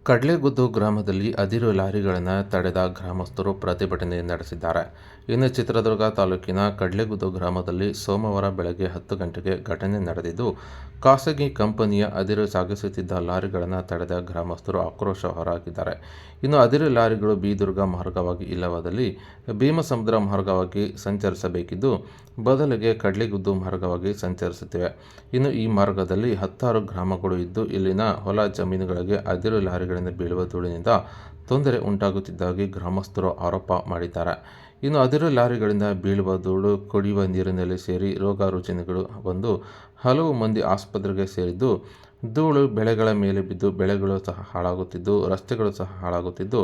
ಕಡ್ಲೆಗುದ್ದು ಗ್ರಾಮದಲ್ಲಿ ಅದಿರು ಲಾರಿಗಳನ್ನು ತಡೆದ ಗ್ರಾಮಸ್ಥರು ಪ್ರತಿಭಟನೆ ನಡೆಸಿದ್ದಾರೆ. ಇನ್ನು ಚಿತ್ರದುರ್ಗ ತಾಲೂಕಿನ ಕಡ್ಲೆಗುದ್ದು ಗ್ರಾಮದಲ್ಲಿ ಸೋಮವಾರ ಬೆಳಗ್ಗೆ 10 ಗಂಟೆಗೆ ಘಟನೆ ನಡೆದಿದ್ದು, ಖಾಸಗಿ ಕಂಪನಿಯ ಅದಿರು ಸಾಗಿಸುತ್ತಿದ್ದ ಲಾರಿಗಳನ್ನು ತಡೆದ ಗ್ರಾಮಸ್ಥರು ಆಕ್ರೋಶ ಹೊರಹಾಕಿದ್ದಾರೆ. ಇನ್ನು ಅದಿರು ಲಾರಿಗಳು ಬಿ-ದುರ್ಗ ಮಾರ್ಗವಾಗಿ ಇಲ್ಲವಾದಲ್ಲಿ ಭೀಮಸಮುದ್ರ ಮಾರ್ಗವಾಗಿ ಸಂಚರಿಸಬೇಕಿದ್ದು, ಬದಲಿಗೆ ಕಡ್ಲೆಗುದ್ದು ಮಾರ್ಗವಾಗಿ ಸಂಚರಿಸುತ್ತಿವೆ. ಇನ್ನು ಈ ಮಾರ್ಗದಲ್ಲಿ 10 ಗ್ರಾಮಗಳು ಇದ್ದು, ಇಲ್ಲಿನ ಹೊಲ ಜಮೀನುಗಳಿಗೆ ಅದಿರು ಲಾರಿಗಳಿಂದ ಬೀಳುವ ಧೂಳಿನಿಂದ ತೊಂದರೆ ಉಂಟಾಗುತ್ತಿದ್ದಾಗಿ ಗ್ರಾಮಸ್ಥರು ಆರೋಪ ಮಾಡಿದ್ದಾರೆ. ಇನ್ನು ಅದಿರು ಲಾರಿಗಳಿಂದ ಬೀಳುವ ಧೂಳು ಕುಡಿಯುವ ನೀರಿನಲ್ಲಿ ಸೇರಿ ರೋಗ ರುಜಿನಗಳು ಬಂದು ಹಲವು ಮಂದಿ ಆಸ್ಪತ್ರೆಗೆ ಸೇರಿದ್ದು, ಧೂಳು ಬೆಳೆಗಳ ಮೇಲೆ ಬಿದ್ದು ಬೆಳೆಗಳು ಸಹ ಹಾಳಾಗುತ್ತಿದ್ದು, ರಸ್ತೆಗಳು ಸಹ ಹಾಳಾಗುತ್ತಿದ್ದು,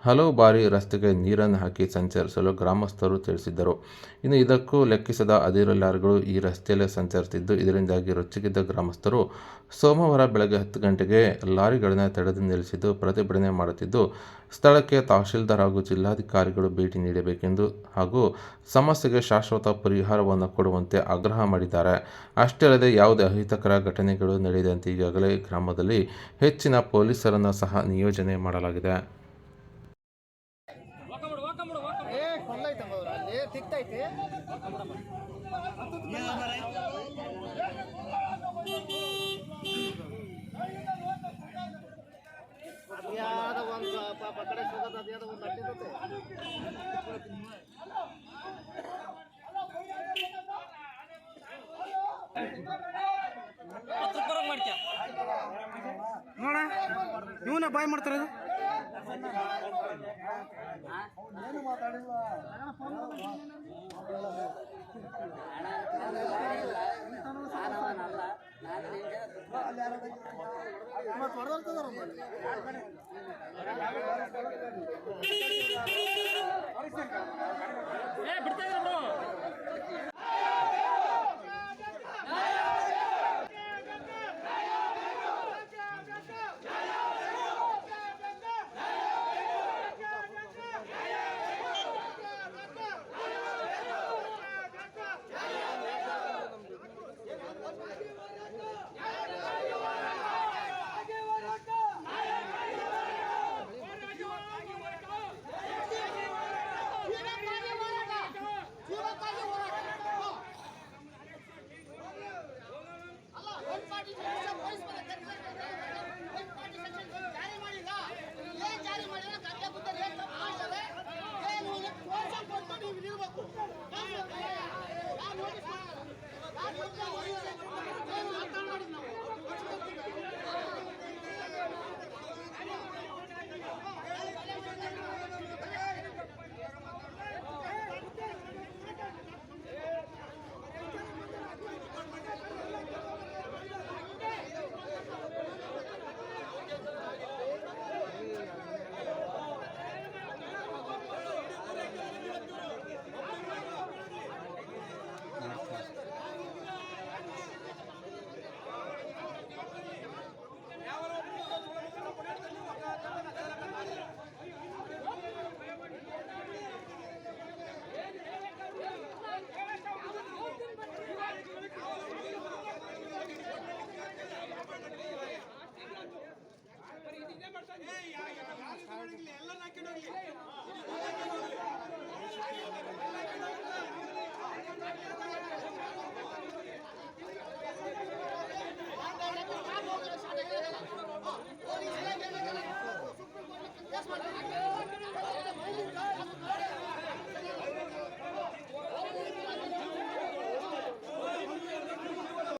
ಹಲವು ಬಾರಿ ರಸ್ತೆಗೆ ನೀರನ್ನು ಹಾಕಿ ಸಂಚರಿಸಲು ಗ್ರಾಮಸ್ಥರು ತಿಳಿಸಿದ್ದರು. ಇನ್ನು ಇದಕ್ಕೂ ಲೆಕ್ಕಿಸದ ಅದಿರು ಲಾರಿಗಳು ಈ ರಸ್ತೆಯಲ್ಲೇ ಸಂಚರಿಸುತ್ತಿದ್ದು, ಇದರಿಂದಾಗಿ ರೊಚ್ಚಿಗೆದ್ದ ಗ್ರಾಮಸ್ಥರು ಸೋಮವಾರ ಬೆಳಗ್ಗೆ 10 ಗಂಟೆಗೆ ಲಾರಿಗಳನ್ನು ತಡೆದು ನಿಲ್ಲಿಸಿದ್ದು ಪ್ರತಿಭಟನೆ ಮಾಡುತ್ತಿದ್ದು, ಸ್ಥಳಕ್ಕೆ ತಹಶೀಲ್ದಾರ್ ಹಾಗೂ ಜಿಲ್ಲಾಧಿಕಾರಿಗಳು ಭೇಟಿ ನೀಡಬೇಕೆಂದು ಹಾಗೂ ಸಮಸ್ಯೆಗೆ ಶಾಶ್ವತ ಪರಿಹಾರವನ್ನು ಕೊಡುವಂತೆ ಆಗ್ರಹ ಮಾಡಿದ್ದಾರೆ. ಅಷ್ಟೇ ಅಲ್ಲದೆ ಯಾವುದೇ ಅಹಿತಕರ ಘಟನೆಗಳು ನಡೆಯದಂತೆ ಈಗಾಗಲೇ ಗ್ರಾಮದಲ್ಲಿ ಹೆಚ್ಚಿನ ಪೊಲೀಸರನ್ನು ಸಹ ನಿಯೋಜನೆ ಮಾಡಲಾಗಿದೆ. ನೋಡ ಇವನ ಬಾಯ್ ಮಾಡ್ತಾರೆ. ಎಲ್ಲ